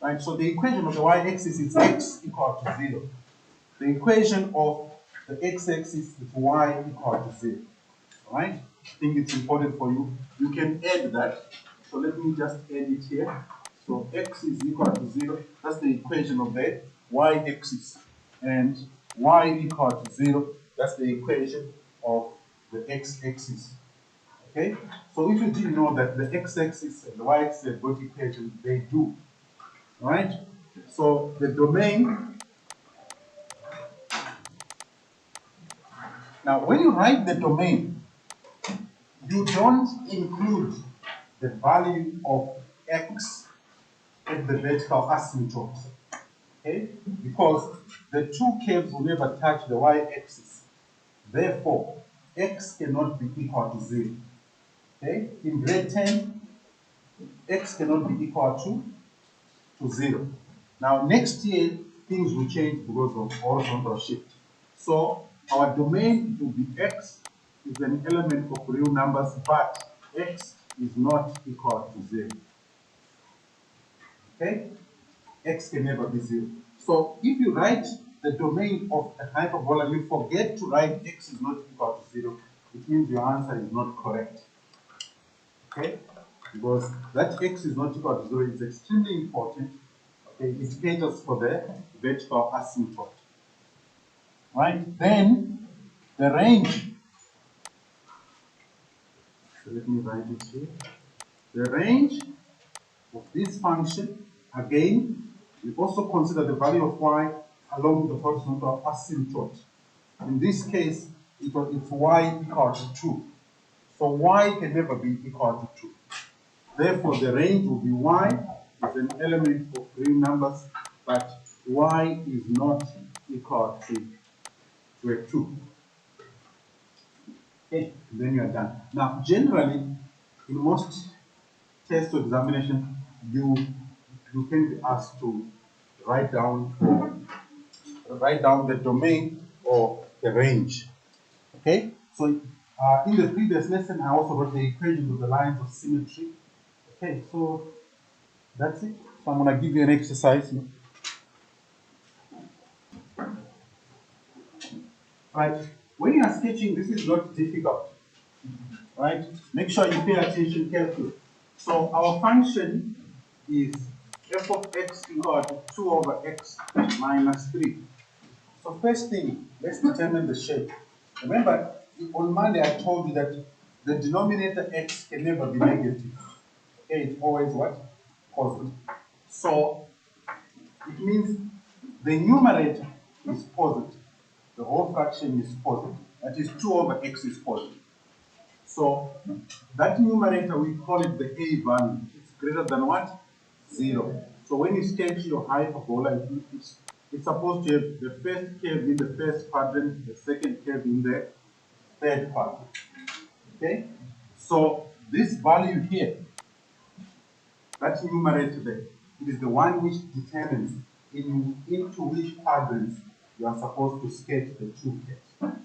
Right? So the equation of the y-axis is x equal to 0. The equation of the x-axis is y equal to 0. Right? I think it's important for you. You can add that. So let me just add it here. So x is equal to 0. That's the equation of the y-axis. And y equal to 0. That's the equation of the x-axis. Okay? So if you didn't know that the x-axis and the y-axis have got equations, they do. Right? So the domain. Now, when you write the domain, you don't include the value of x at the vertical asymptote, okay? Because the two curves will never touch the y-axis. Therefore, x cannot be equal to 0, okay? In grade 10, x cannot be equal to 0. Now, next year, things will change because of horizontal shift. So, our domain will be x is an element of real numbers, but x is not equal to 0. Okay? X can never be 0. So if you write the domain of a hyperbola, you forget to write x is not equal to 0, it means your answer is not correct. Okay? Because that x is not equal to 0 is extremely important. Okay, it caters for the vertical asymptote. Right? Then the range. So let me write it here. The range of this function, again, we also consider the value of y along the horizontal asymptote. In this case, it's y equal to 2. So y can never be equal to 2. Therefore, the range will be y is an element of real numbers, but y is not equal to a 2. Okay, then you are done. Now, generally, in most test or examination, you can be asked to write down the domain or the range. Okay, so in the previous lesson, I also wrote the equation of the lines of symmetry. Okay, so that's it. So I'm going to give you an exercise. Right, when you are sketching, this is not difficult. Right, make sure you pay attention carefully. So our function is f of x equal to 2 over x minus 3. So first thing, let's determine the shape. Remember, on Monday I told you that the denominator x can never be negative. Okay, it's always what? Positive. So it means the numerator is positive. The whole fraction is positive. That is 2 over x is positive. So that numerator, we call it the a value. It's greater than what? 0. So when you sketch your hyperbola, it's supposed to have the first curve in the first quadrant, the second curve in the third quadrant. Okay? So this value here, that numerator there, it is the one which determines into which quadrants you are supposed to sketch the two curves.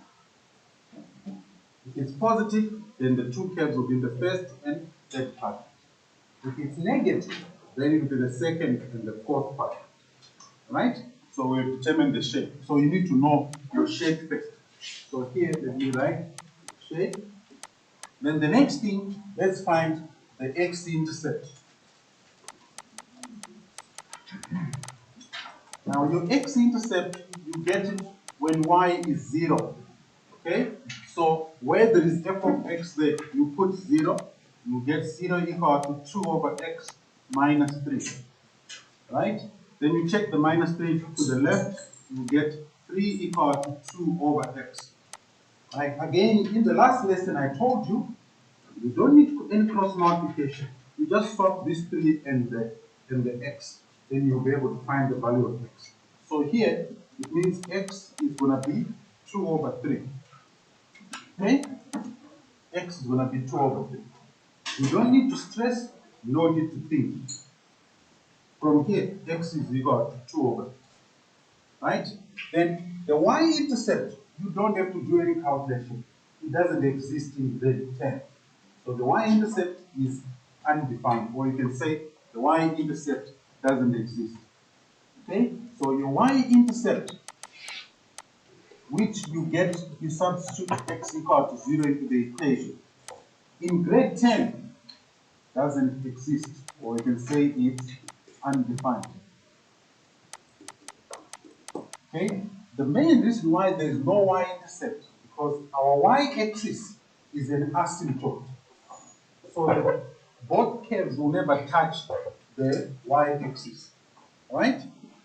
If it's positive, then the two curves will be in the first and third quadrant. If it's negative, then it will be the second and the fourth quadrant. Right? So we'll determine the shape. So you need to know your shape first. So here, let me write shape. Then the next thing, let's find the x-intercept. Now your x-intercept, you get it when y is 0. Okay? So where there is f of x there, you put 0, you get 0 equal to 2 over x minus 3. Right? Then you check the minus 3 to the left, you get 3 equal to 2 over x. Right? Again, in the last lesson I told you, you don't need any cross multiplication. You just swap these 3 and the x. Then you'll be able to find the value of x. So here, it means x is going to be 2 over 3. Okay? X is going to be 2 over 3. You don't need to stress, you don't need to think. From here, x is equal to 2 over 3. Right? Then the y-intercept, you don't have to do any calculation. It doesn't exist in grade 10. So the y-intercept is undefined, or you can say the y-intercept doesn't exist. Okay, so your y-intercept, which you get, you substitute x equal to 0 into the equation. In grade 10, doesn't exist, or you can say it's undefined. Okay, the main reason why there is no y-intercept because our y-axis is an asymptote. So that both curves will never touch the y-axis. Alright?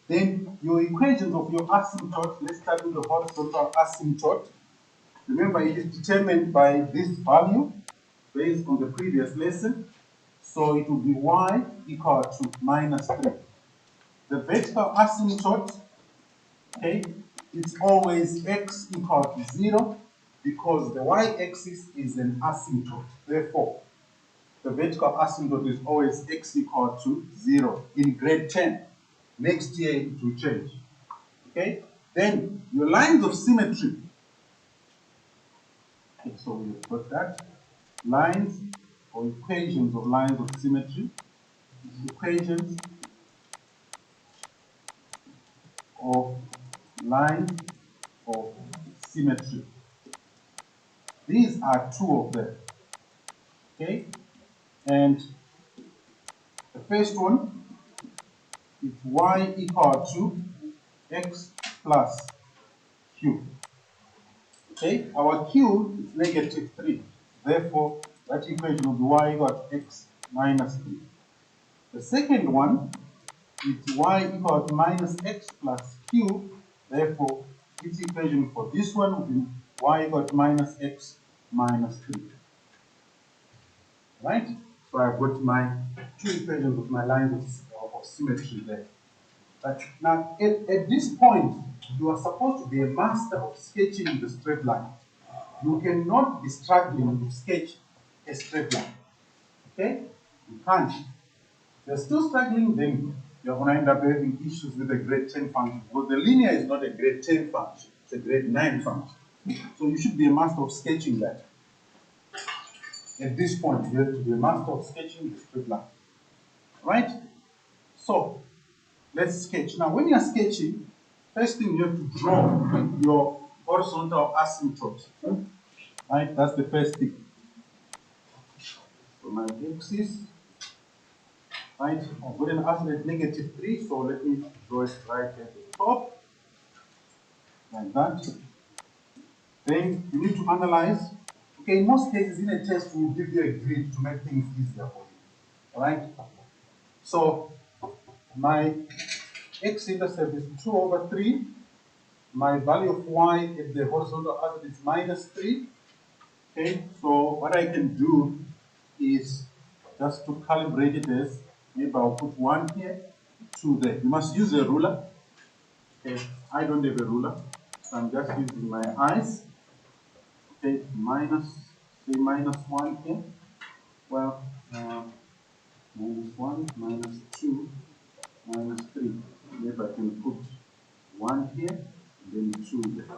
Then your equations of your asymptote, let's start with the horizontal asymptote. Remember, it is determined by this value based on the previous lesson. So it will be y equal to -3. The vertical asymptote, okay, it's always x equal to 0 because the y-axis is an asymptote. Therefore, the vertical asymptote is always x equal to 0 in grade 10. Next year it will change. Okay? Then your lines of symmetry. Okay, so we've got that. Lines or equations of lines of symmetry. Equations of lines of symmetry. These are two of them. Okay? And the first one is y equal to x plus q. Okay, our q is -3. Therefore, that equation will be y equal to x minus 3. The second one is y equal to minus x plus q. Therefore, its equation for this one will be y equal to minus x minus 3. Right? So I've got my two equations of my lines of symmetry there. Right. Now, at this point, you are supposed to be a master of sketching the straight line. You cannot be struggling to sketch a straight line. Okay? You can't. If you're still struggling, then you're going to end up having issues with the grade 10 function. Because the linear is not a grade 10 function, it's a grade 9 function. So you should be a master of sketching that. At this point, you have to be a master of sketching the straight line. Right? So, let's sketch. Now, when you're sketching, first thing you have to draw your horizontal asymptote. Right? That's the first thing. So my axis, right? I've got an axis at -3, so let me draw it right at the top. Like that. Then you need to analyze. Okay, in most cases in a test, we'll give you a grid to make things easier for you. Alright? So my x-intercept is 2/3. My value of y at the horizontal axis is -3. Okay, so what I can do is just to calibrate it as maybe I'll put 1 here, 2 there. You must use a ruler. Okay, I don't have a ruler, so I'm just using my eyes. Okay, say -1 here. Well, -1, -2, -3. Maybe I can put 1 here, then 2 there.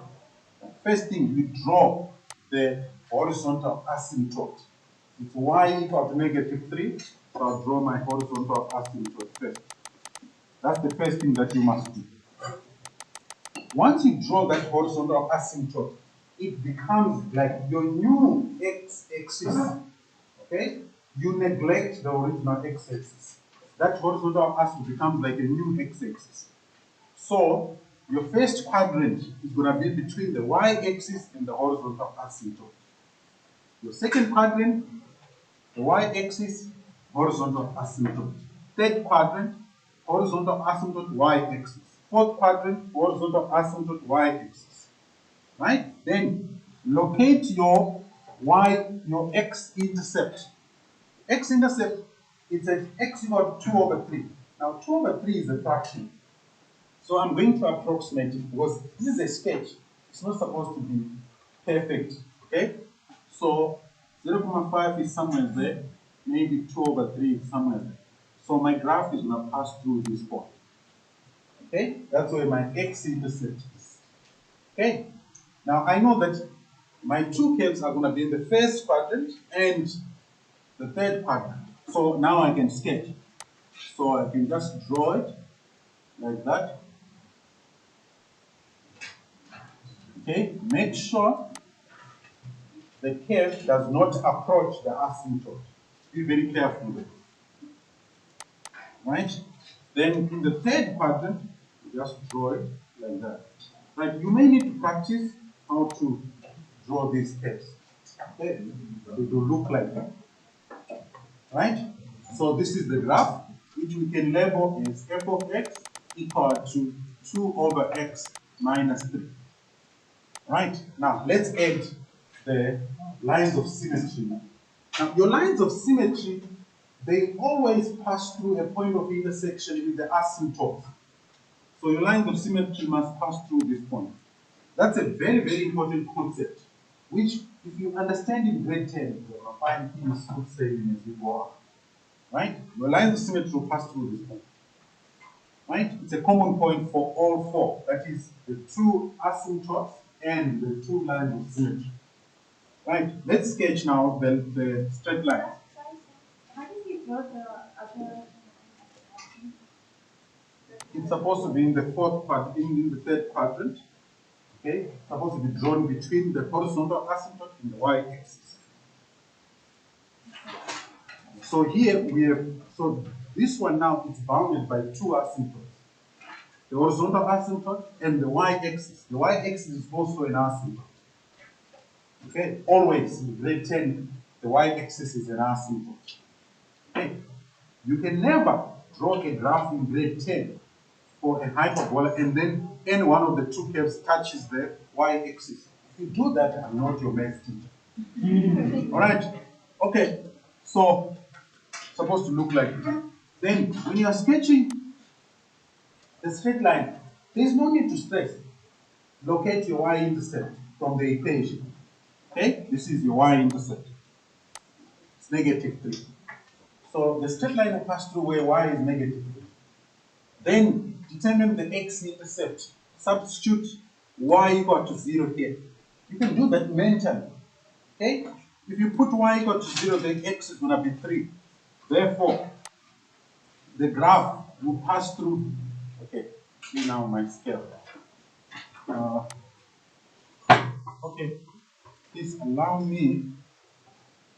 First thing, we draw the horizontal asymptote. It's y equal to -3, so I'll draw my horizontal asymptote first. That's the first thing that you must do. Once you draw that horizontal asymptote, it becomes like your new x-axis. Okay? You neglect the original x-axis. That horizontal asymptote becomes like a new x-axis. So, your first quadrant is going to be between the y-axis and the horizontal asymptote. Your second quadrant, the y-axis, horizontal asymptote. Third quadrant, horizontal asymptote, y-axis. Fourth quadrant, horizontal asymptote, y-axis. Right? Then locate your your x-intercept. X-intercept, it's at x equal to 2/3. Now 2/3 is a fraction. So I'm going to approximate it because this is a sketch. It's not supposed to be perfect. Okay? So 0.5 is somewhere there. Maybe 2/3 is somewhere there. So my graph is going to pass through this point. Okay? That's where my x-intercept is. Okay? Now I know that my two curves are going to be in the first quadrant and the third quadrant. So now I can sketch. So I can just draw it like that. Okay, make sure the curve does not approach the asymptote. Be very careful with it. Right? Then in the third quadrant, you just draw it like that. Right? You may need to practice how to draw these curves. Okay? It will look like that. Right? So this is the graph, which we can label as f of x equal to 2 over x minus 3. Right? Now, let's add the lines of symmetry. Now, your lines of symmetry, they always pass through a point of intersection with the asymptote. So your lines of symmetry must pass through this point. That's a very, very important concept, which if you understand in grade 10, you're going to find things smooth sailing as you go up. Right? Your lines of symmetry will pass through this point. Right? It's a common point for all four. That is the two asymptotes and the two lines of symmetry. Right? Let's sketch now the straight line. How did you draw the other? It's supposed to be in the fourth part, in the third quadrant. Okay? It's supposed to be drawn between the horizontal asymptote and the y-axis. So here we have, so this one now is bounded by two asymptotes. The horizontal asymptote and the y-axis. The y-axis is also an asymptote. Okay, always in grade 10, the y-axis is an asymptote. Okay, you can never draw a graph in grade 10 for a hyperbola and then any one of the two curves touches the y-axis. If you do that, I'm not your math teacher. All right, okay, so it's supposed to look like this. Then when you are sketching the straight line, there is no need to stress. Locate your y-intercept from the equation. Okay, this is your y-intercept. It's negative 3. So the straight line will pass through where y is negative 3. Then determine the x-intercept. Substitute y equal to 0 here. You can do that mentally. Okay? If you put y equal to 0, then x is going to be 3. Therefore, the graph will pass through. Okay, see now my scale. Okay, please allow me.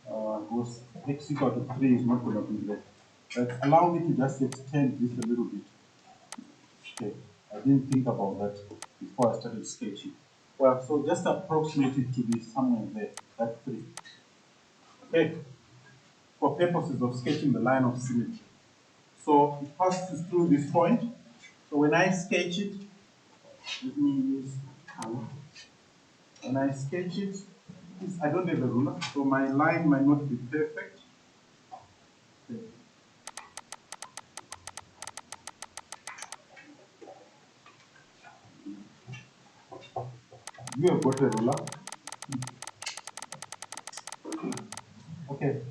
Was x equal to 3 is not going to be there. But allow me to just extend this a little bit. Okay, I didn't think about that before I started sketching. Well, so just approximate it to be somewhere there, that 3. Okay, for purposes of sketching the line of symmetry. So it passes through this point. So when I sketch it, let me use color. When I sketch it, I don't have a ruler, so my line might not be perfect. Okay. You have got a ruler. Okay,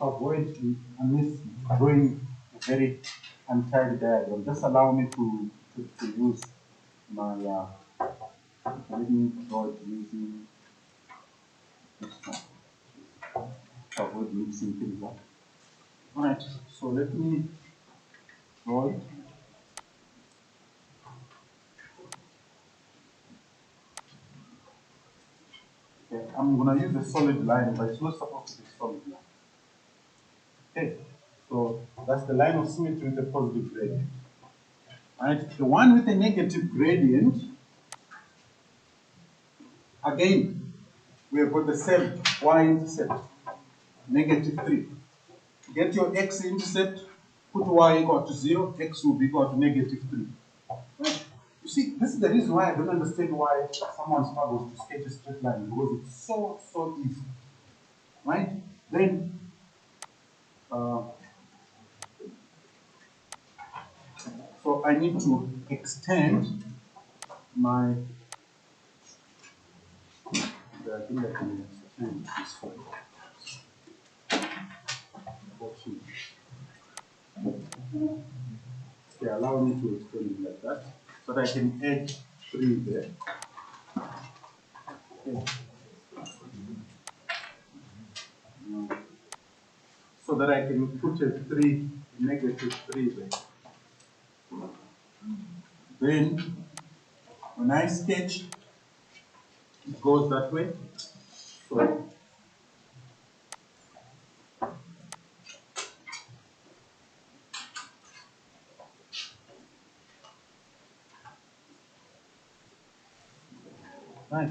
avoid unless drawing a very untidy diagram. Just allow me to use my, let me draw it using this one. Avoid mixing things up. Alright, so let me draw it. Okay, I'm going to use a solid line, but it's not supposed to be solid line. Okay, so that's the line of symmetry with a positive gradient. Right, the one with a negative gradient, again, we have got the same y-intercept, negative 3. Get your x-intercept, put y equal to 0, x will be equal to negative 3. Right? You see, this is the reason why I don't understand why someone struggles to sketch a straight line, because it's so easy. Right? Then, so I need to extend my, I think I can extend this one. Okay, allow me to extend it like that, so that I can add 3 there. Okay. So that I can put a 3 negative 3 there. Then, when I sketch, it goes that way. So, right.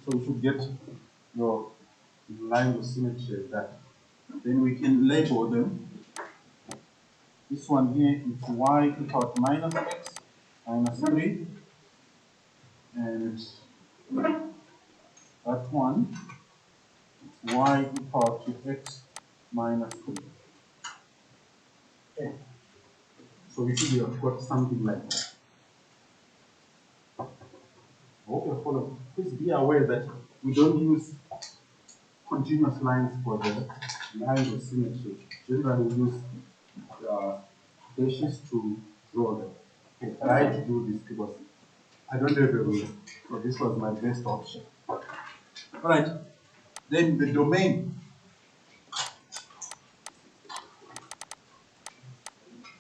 So you should get your lines of symmetry as that. Then we can label them. This one here is y equal to minus x minus 3. And that one is y equal to x minus 3. Okay. So we should have got something like that. Hope you follow. Please be aware that we don't use continuous lines for the lines of symmetry. Generally, we use dashes to draw them. Okay, try to do this because I don't have a rule, so this was my best option. All right, then the domain.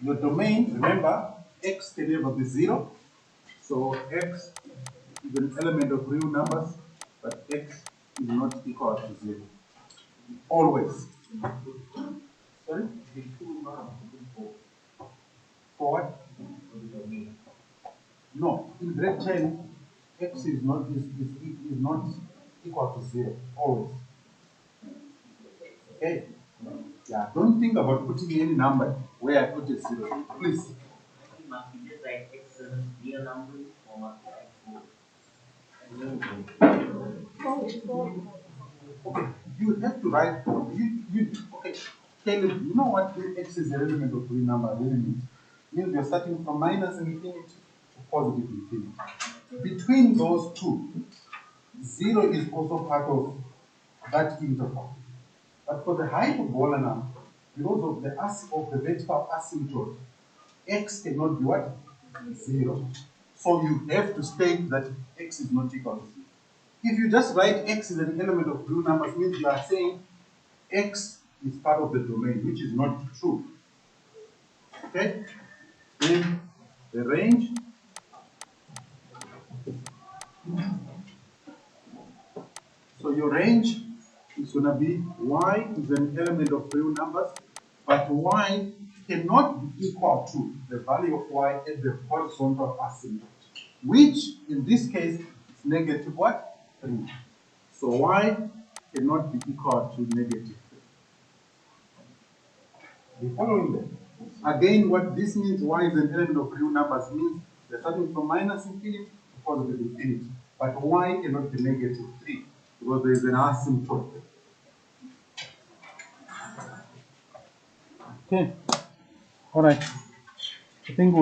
Your domain, remember, x can never be 0. So x is an element of real numbers, but x is not equal to 0. Always. Sorry? For what? No, in grade 10, x is not equal to 0. Always. Okay? Yeah, don't think about putting any number where I put a 0. Please. Must be just like x real numbers or must be like 4? Okay, you have to write, okay, Caleb, you know what x is an element of real number really means? Means you're starting from minus infinity to positive infinity. Between those two, 0 is also part of that interval. But for the hyperbola now, because of the vertical asymptote, x cannot be what? 0. So you have to state that x is not equal to 0. If you just write x is an element of real numbers, means you are saying x is part of the domain, which is not true. Okay? Then the range. So your range is going to be y is an element of real numbers, but y cannot be equal to the value of y at the horizontal asymptote, which in this case is negative what? 3. So y cannot be equal to negative 3. The following then. Again, what this means, y is an element of real numbers, means they're starting from minus infinity to positive infinity. But y cannot be negative 3 because there is an asymptote. Okay. All right. I think we'll